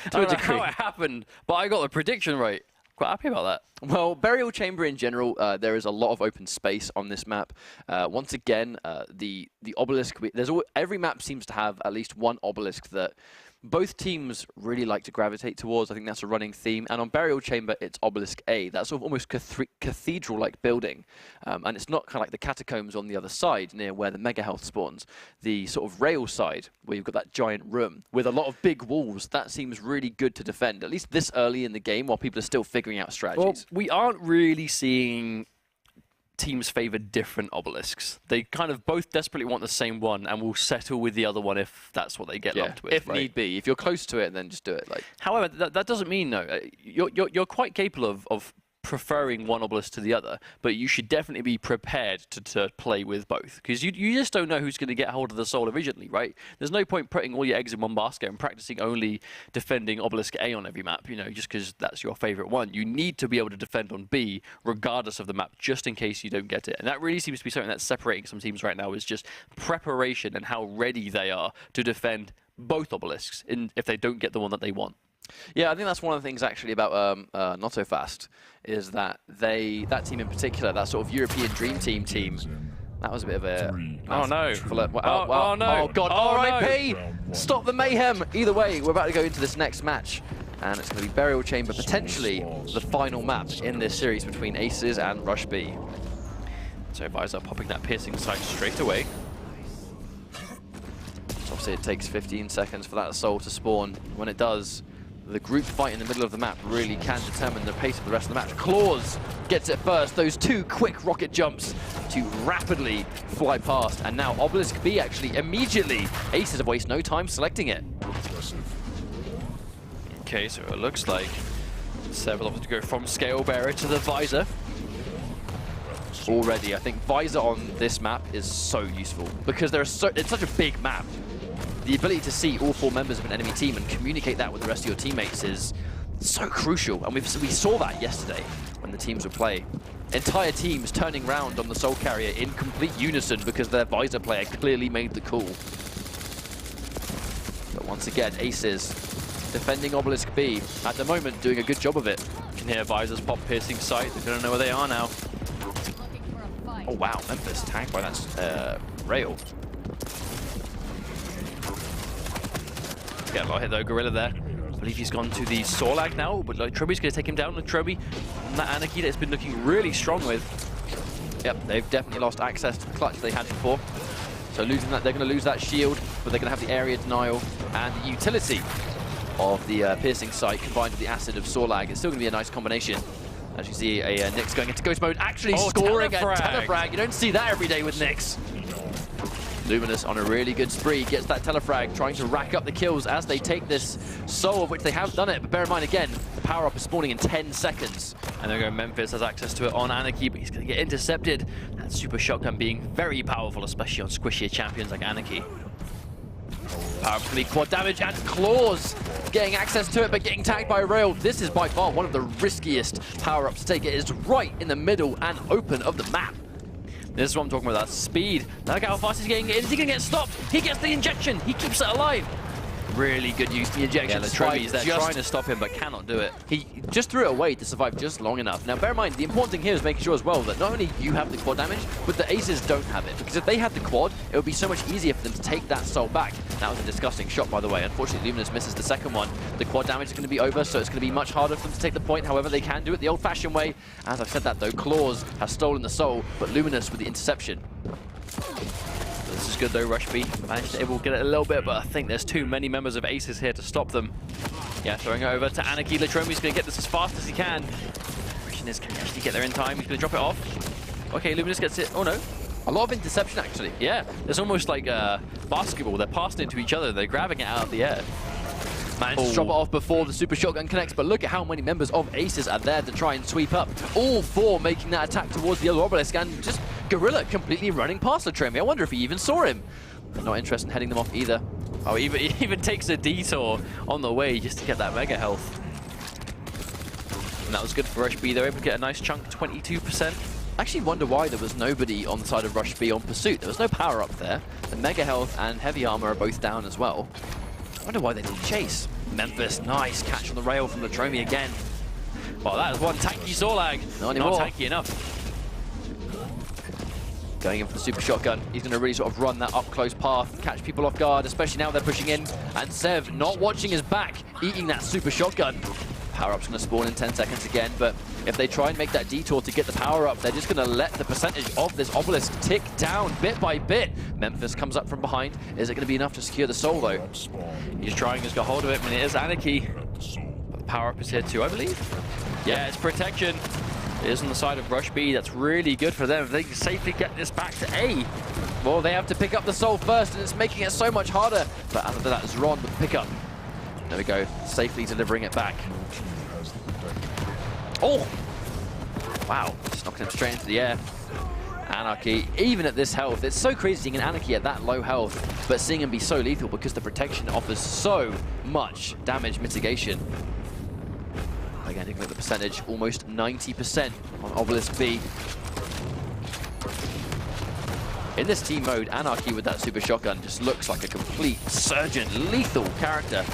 I don't know how it happened, but I got the prediction right. Quite happy about that. Well, Burial Chamber in general, there is a lot of open space on this map. Once again, the the obelisk. Every map seems to have at least one obelisk that both teams really like to gravitate towards. I think that's a running theme. And on Burial Chamber, it's Obelisk A. That's sort of almost cathedral-like building. And it's not kind of like the catacombs on the other side, near where the Mega Health spawns. The sort of rail side, where you've got that giant room with a lot of big walls, that seems really good to defend, at least this early in the game, while people are still figuring out strategies. Well, we aren't really seeing teams favor different obelisks. They kind of both desperately want the same one and will settle with the other one if that's what they get lumped with. If need be. If you're close to it, then just do it. However, that doesn't mean, though, you're quite capable of preferring one obelisk to the other, but you should definitely be prepared to play with both, because you just don't know who's going to get hold of the soul originally, right? There's no point putting all your eggs in one basket and practicing only defending obelisk A on every map, you know, just because that's your favorite one. You need to be able to defend on B regardless of the map, just in case you don't get it. And that really seems to be something that's separating some teams right now, is just preparation and how ready they are to defend both obelisks if they don't get the one that they want. Yeah, I think that's one of the things actually about Not So Fast, is that that team in particular, that sort of European Dream Team, that was a bit of a... Oh no. Oh no. Oh god, oh, RIP! No. Stop the mayhem! Either way, we're about to go into this next match, and it's going to be Burial Chamber, potentially the final map in this series between Aces and RushB. So Visor popping that piercing sight straight away. So obviously it takes 15 seconds for that soul to spawn. When it does, the group fight in the middle of the map really can determine the pace of the rest of the match. Claws gets it first. Those two quick rocket jumps to rapidly fly past. And now Obelisk B actually immediately. Aces have wasted no time selecting it. Okay, so it looks like several options to go from Scale Bearer to the Visor. Already, I think Visor on this map is so useful because it's such a big map. The ability to see all four members of an enemy team and communicate that with the rest of your teammates is so crucial. And we saw that yesterday when the teams would play. Entire teams turning round on the Soul Carrier in complete unison because their Visor player clearly made the call. But once again, Aces defending Obelisk B, at the moment doing a good job of it. You can hear Visor's pop piercing sight. They don't know where they are now. Oh wow, Memphis tagged by that rail. Get a lot hit though, Gorilla there. I believe he's gone to the Sorlag now, but Latrobe's going to take him down. Latrobe, that Anarchy that's been looking really strong with. Yep, they've definitely lost access to the clutch they had before. So losing that, they're going to lose that shield, but they're going to have the area denial and the utility of the piercing sight combined with the acid of Sorlag. It's still going to be a nice combination. As you see, Nyx going into ghost mode, actually scoring a telefrag. You don't see that every day with Nyx. Luminous on a really good spree, gets that telefrag, trying to rack up the kills as they take this soul, of which they have done it. But bear in mind, again, the power-up is spawning in 10 seconds. And there we go, Memphis has access to it on Anarchy, but he's going to get intercepted. That super shotgun being very powerful, especially on squishier champions like Anarchy. Powerfully quad damage, and Claws getting access to it, but getting tagged by Rail. This is by far one of the riskiest power-ups to take. It is right in the middle and open of the map. This is what I'm talking about, that speed. Look how fast he's getting in. Is he going to get stopped? He gets the injection. He keeps it alive. Really good use of the injection. Yeah, Latrobe's there trying to stop him, but cannot do it. He just threw it away to survive just long enough. Now, bear in mind, the important thing here is making sure as well that not only you have the quad damage, but the Aces don't have it. Because if they had the quad, it would be so much easier for them to take that soul back. That was a disgusting shot, by the way. Unfortunately, Luminous misses the second one. The quad damage is going to be over, so it's going to be much harder for them to take the point. However, they can do it the old-fashioned way. As I've said that, though, Claws has stolen the soul, but Luminous with the interception. This is good though, RushB managed to able to get it a little bit, but I think there's too many members of Aces here to stop them. Yeah, throwing it over to Anarchy. Latrobe's going to get this as fast as he can. Question is, can he actually get there in time? He's going to drop it off. Okay, Luminous gets it. Oh no. A lot of interception, actually. Yeah, it's almost like basketball. They're passing into each other. They're grabbing it out of the air. Managed to drop it off before the super shotgun connects, but look at how many members of Aces are there to try and sweep up. All four making that attack towards the other obelisk, and just Gorilla completely running past Latrobe. I wonder if he even saw him. Not interested in heading them off either. Oh, he even takes a detour on the way just to get that mega health. And that was good for RushB. They were able to get a nice chunk, 22%. I actually wonder why there was nobody on the side of RushB on pursuit. There was no power up there. The mega health and heavy armor are both down as well. I wonder why they didn't chase. Memphis, nice catch on the rail from Latrobe again. Well, that is one tanky Sorlag. Not anymore. Not tanky enough. Going in for the super shotgun. He's going to really sort of run that up-close path, catch people off guard, especially now they're pushing in. And Sev, not watching his back, eating that super shotgun. Power-up's going to spawn in 10 seconds again, but if they try and make that detour to get the power-up, they're just going to let the percentage of this obelisk tick down bit by bit. Memphis comes up from behind. Is it going to be enough to secure the soul, though? He's trying, he's got hold of it, and it is Anarchy. But the power-up is here too, I believe. Yeah, it's protection. It is on the side of RushB. That's really good for them. If they can safely get this back to A. Well, they have to pick up the soul first, and it's making it so much harder. But after that, Zron with the pickup. There we go, safely delivering it back. Oh! Wow, just knocking him straight into the air. Anarchy, even at this health, it's so crazy seeing an Anarchy at that low health, but seeing him be so lethal because the protection offers so much damage mitigation. Again, looking at the percentage, almost 90% on Obelisk B. In this team mode, Anarchy with that super shotgun just looks like a complete surgeon, lethal character.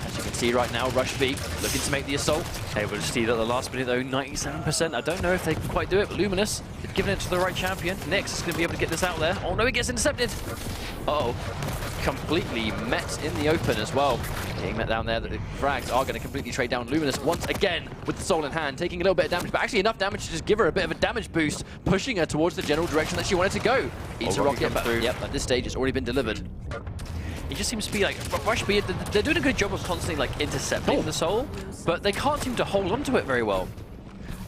As you can see right now, RushB looking to make the assault. Able to steal at the last minute though, 97%. I don't know if they can quite do it, but Luminous, they've given it to the right champion. Nyx is going to be able to get this out there. Oh no, he gets intercepted. Uh-oh. Completely met in the open as well. Being met down there, that the frags are going to completely trade down Luminous once again with the soul in hand, taking a little bit of damage, but actually enough damage to just give her a bit of a damage boost, pushing her towards the general direction that she wanted to go. Eats a rocket, but yep, at this stage it's already been delivered. It just seems to be like, RushB, they're doing a good job of constantly like intercepting the soul, but they can't seem to hold on to it very well.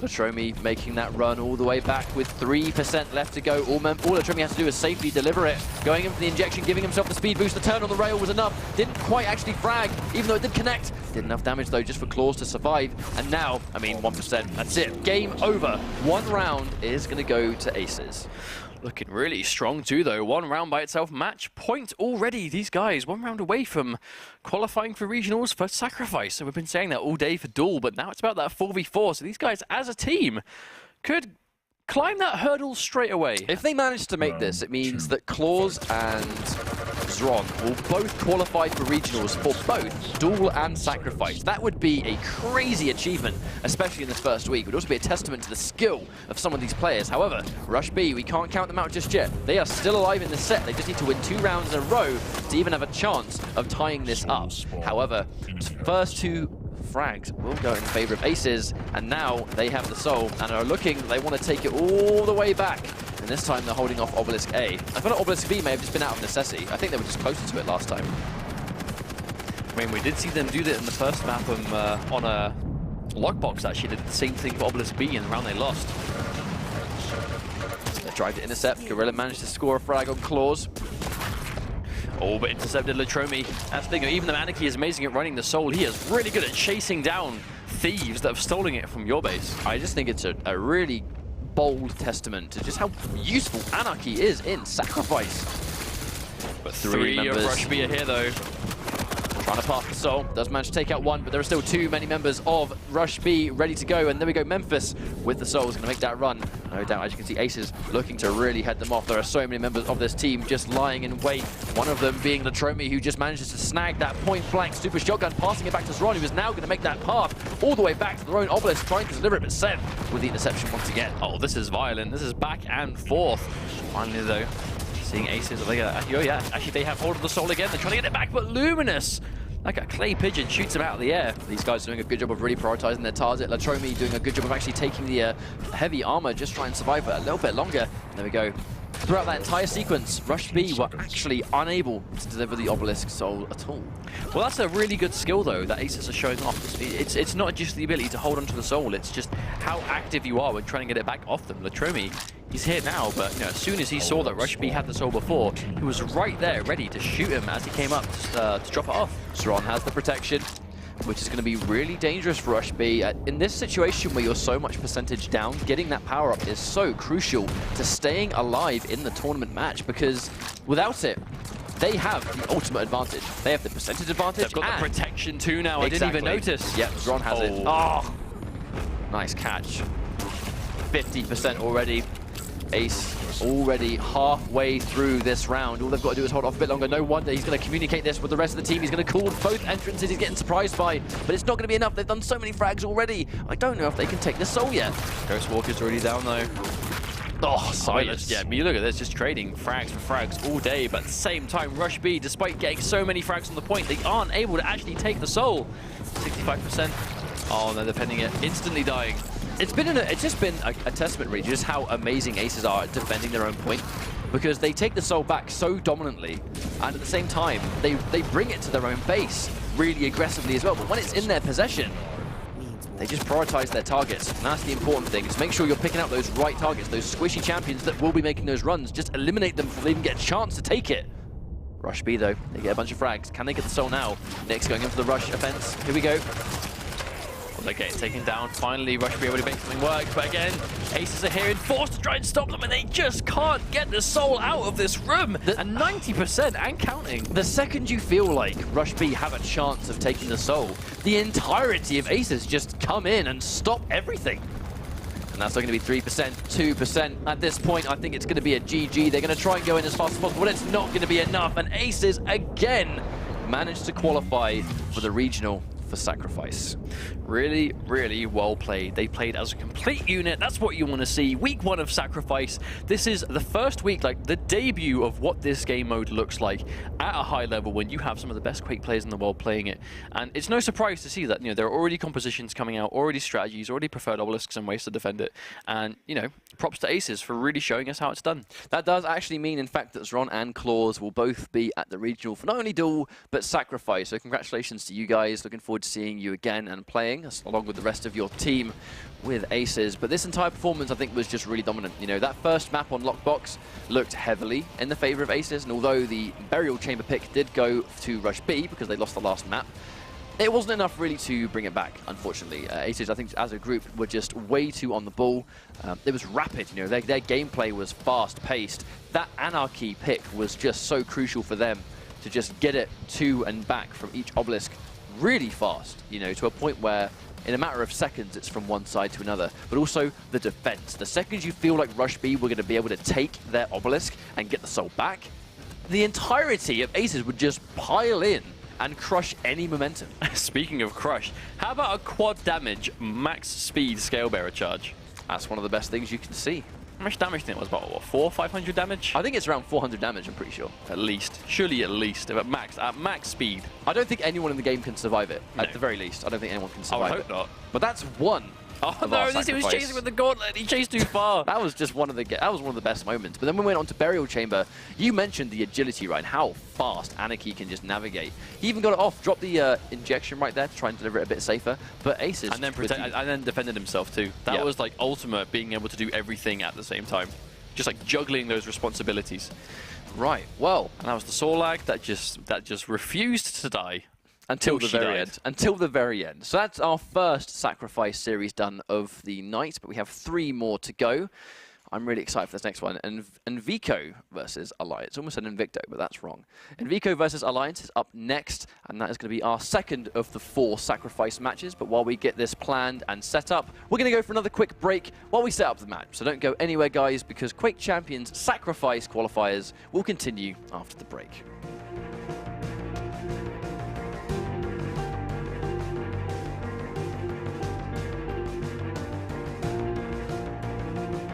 Latromi making that run all the way back with 3% left to go. All Latromi has to do is safely deliver it. Going in for the injection, giving himself the speed boost. The turn on the rail was enough. Didn't quite actually frag, even though it did connect. Did enough damage though just for Claws to survive. And now, I mean, 1%. That's it. Game over. One round is going to go to Aces. Looking really strong too, though. One round by itself, match point already. These guys, 1 round away from qualifying for regionals for Sacrifice. So we've been saying that all day for Duel, but now it's about that 4v4. So these guys, as a team, could climb that hurdle straight away. If they manage to make this, it means that Claws and Zron will both qualify for regionals for both Duel and Sacrifice. That would be a crazy achievement, especially in this first week. It would also be a testament to the skill of some of these players. However, RushB, we can't count them out just yet. They are still alive in this set. They just need to win 2 rounds in a row to even have a chance of tying this up. However, first 2 frags will go in favor of Aces, and now they have the soul and are looking, they want to take it all the way back. And this time they're holding off Obelisk A. I feel like Obelisk B may have just been out of necessity. I think they were just closer to it last time. I mean, we did see them do that in the first map on a Lockbox, actually. They did the same thing for Obelisk B in the round they lost. They tried to intercept. Gorilla managed to score a frag on Claws. Oh, but intercepted Latromi. That's the thing, even though Anarchy is amazing at running the soul, he is really good at chasing down thieves that have stolen it from your base. I just think it's a really bold testament to just how useful Anarchy is in Sacrifice. But 3 of RushB are here though. Trying to pass the soul, does manage to take out 1, but there are still too many members of RushB ready to go, and there we go, Memphis with the soul is going to make that run. No doubt, as you can see, Aces looking to really head them off. There are so many members of this team just lying in wait, one of them being Latromi, who just manages to snag that point-blank super shotgun, passing it back to Zron, who is now going to make that path all the way back to their own obelisk, trying to deliver it, but Sev with the interception once again. Oh, this is violent. This is back and forth. Finally, though, seeing Aces, oh yeah, actually they have hold of the soul again. They're trying to get it back, but Luminous, like a clay pigeon, shoots him out of the air. These guys are doing a good job of really prioritizing their target. Latromi doing a good job of actually taking the heavy armor, just trying to survive for a little bit longer. There we go. Throughout that entire sequence, RushB were actually unable to deliver the obelisk soul at all. Well, that's a really good skill, though, that Aces are showing off. It's not just the ability to hold onto the soul, it's just how active you are when trying to get it back off them. Latromi, he's here now, but you know, as soon as he saw that RushB had the soul before, he was right there ready to shoot him as he came up to drop it off. Zron has the protection, which is going to be really dangerous for RushB. In this situation where you're so much percentage down, getting that power up is so crucial to staying alive in the tournament match, because without it, they have the ultimate advantage. They have the percentage advantage. They've got the protection too now. Exactly. I didn't even notice. Yep, Zron has it. Oh, nice catch. 50% already. Ace already halfway through this round. All they've got to do is hold off a bit longer. No wonder he's going to communicate this with the rest of the team. He's going to call both entrances he's getting surprised by, but it's not going to be enough. They've done so many frags already. I don't know if they can take the soul yet. Ghost Walker's already down though. Oh, silence. Yeah, but you look at this, just trading frags for frags all day, but at the same time, RushB, despite getting so many frags on the point, they aren't able to actually take the soul. 65%. Oh, they're defending it, instantly dying. It's just been a testament, really, just how amazing Aces are at defending their own point, because they take the soul back so dominantly, and at the same time, they bring it to their own base really aggressively as well. But when it's in their possession, they just prioritize their targets. And that's the important thing. Just make sure you're picking out those right targets, those squishy champions that will be making those runs. Just eliminate them before they even get a chance to take it. RushB, though, they get a bunch of frags. Can they get the soul now? Next, going in for the rush offense. Here we go. Well, they're getting taken down. Finally, RushB able to make something work. But again, Aces are here and forced to try and stop them, and they just can't get the soul out of this room. And 90% and counting. The second you feel like RushB have a chance of taking the soul, the entirety of Aces just come in and stop everything. And that's only going to be 3%, 2%. At this point, I think it's going to be a GG. They're going to try and go in as fast as possible, but it's not going to be enough. And Aces, again, managed to qualify for the regional for Sacrifice. Really, really well played. They played as a complete unit. That's what you want to see. Week 1 of Sacrifice. This is the first week, like the debut of what this game mode looks like at a high level when you have some of the best Quake players in the world playing it. And it's no surprise to see that, you know, there are already compositions coming out, already strategies, already preferred obelisks and ways to defend it. And, you know, props to Aces for really showing us how it's done. That does actually mean, in fact, that Zron and Claws will both be at the regional for not only Duel, but Sacrifice. So congratulations to you guys. Looking forward to seeing you again and playing along with the rest of your team with Aces. But this entire performance, I think, was just really dominant. You know, that first map on Lockbox looked heavily in the favor of Aces, and although the Burial Chamber pick did go to RushB because they lost the last map, it wasn't enough really to bring it back, unfortunately. Aces, I think, as a group, were just way too on the ball. It was rapid, you know, their gameplay was fast-paced. That Anarchy pick was just so crucial for them to just get it to and back from each obelisk really fast, you know, to a point where in a matter of seconds it's from one side to another. But also the defense. The second you feel like RushB were going to be able to take their obelisk and get the soul back, the entirety of Aces would just pile in and crush any momentum. Speaking of crush, how about a quad damage max speed scale bearer charge? That's one of the best things you can see. How much damage do you think it was? About, what, 400 or 500 damage? I think it's around 400 damage, I'm pretty sure. At least. Surely at least. At max speed. I don't think anyone in the game can survive it, at the very least. I don't think anyone can survive it. I hope not. But that's one. Oh no, he was chasing with the gauntlet. He chased too far. That was just one of the best moments. But then when we went on to Burial Chamber, you mentioned the agility, right? And how fast Anarchy can just navigate. He even got it off, dropped the injection right there to try and deliver it a bit safer. But Aces and then defended himself too. That was like ultimate, being able to do everything at the same time, just like juggling those responsibilities. Right. Well, and that was the soul lag that just refused to die. Until the very end. Until the very end. So that's our first Sacrifice series done of the night, but we have 3 more to go. I'm really excited for this next one. And Envico versus Alliance. Almost said Invicto, but that's wrong. Envico versus Alliance is up next, and that is going to be our second of the 4 Sacrifice matches. But while we get this planned and set up, we're going to go for another quick break while we set up the match. So don't go anywhere, guys, because Quake Champions Sacrifice qualifiers will continue after the break.